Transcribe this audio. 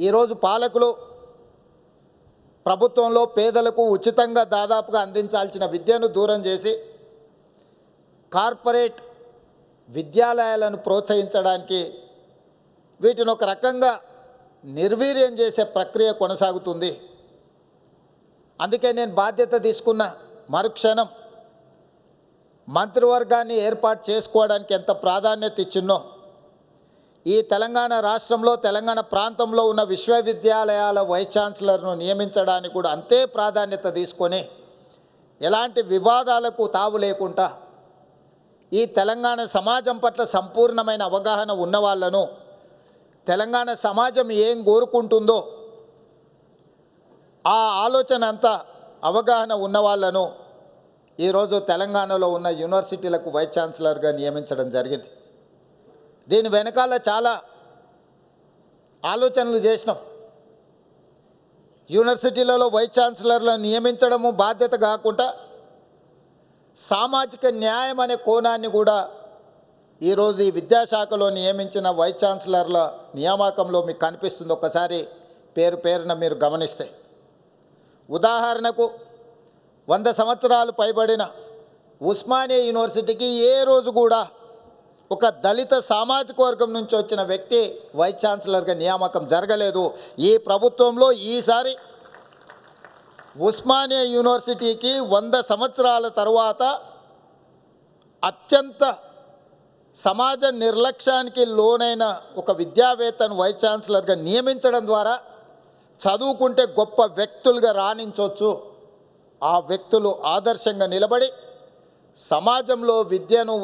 ఈరోజు పాలకులు ప్రభుత్వంలో పేదలకు ఉచితంగా దాదాపుగా అందించాల్సిన విద్యను దూరం చేసి కార్పొరేట్ విద్యాలయాలను ప్రోత్సహించడానికి వీటిని ఒక రకంగా నిర్వీర్యం చేసే ప్రక్రియ కొనసాగుతుంది. అందుకే నేను బాధ్యత తీసుకున్న మరుక్షణం మంత్రివర్గాన్ని ఏర్పాటు చేసుకోవడానికి ఎంత ప్రాధాన్యత ఇచ్చినో ఈ తెలంగాణ రాష్ట్రంలో తెలంగాణ ప్రాంతంలో ఉన్న విశ్వవిద్యాలయాల వైస్ ఛాన్సలర్ను నియమించడానికి కూడా అంతే ప్రాధాన్యత తీసుకొని ఎలాంటి వివాదాలకు తావు లేకుండా ఈ తెలంగాణ సమాజం పట్ల సంపూర్ణమైన అవగాహన ఉన్న వాళ్ళను తెలంగాణ సమాజం ఏం కోరుకుంటుందో ఆ ఆలోచన అంతా అవగాహన ఉన్న వాళ్ళను ఈరోజు తెలంగాణలో ఉన్న యూనివర్సిటీలకు వైస్ ఛాన్సలర్గా నియమించడం జరిగింది. దీని వెనకాల చాలా ఆలోచనలు చేసినాం. యూనివర్సిటీలలో వైస్ ఛాన్సలర్లను నియమించడము బాధ్యత కాకుండా సామాజిక న్యాయం అనే కోణాన్ని కూడా ఈరోజు ఈ విద్యాశాఖలో నియమించిన వైస్ ఛాన్సలర్ల నియామకంలో మీకు కనిపిస్తుంది. ఒక్కసారి పేరున మీరు గమనిస్తే ఉదాహరణకు 100 సంవత్సరాలు పైబడిన ఉస్మానియా యూనివర్సిటీకి ఏ రోజు కూడా ఒక దళిత సామాజిక వర్గం నుంచి వచ్చిన వ్యక్తి వైస్ ఛాన్సలర్గా నియామకం జరగలేదు. ఈ ప్రభుత్వంలో ఈసారి ఉస్మానియా యూనివర్సిటీకి 100 సంవత్సరాల తరువాత అత్యంత సమాజ నిర్లక్ష్యానికి లోనైన ఒక విద్యావేత్తను వైస్ ఛాన్సలర్గా నియమించడం ద్వారా చదువుకుంటే గొప్ప వ్యక్తులుగా రాణించవచ్చు. ఆ వ్యక్తులు ఆదర్శంగా నిలబడి సమాజంలో విద్యను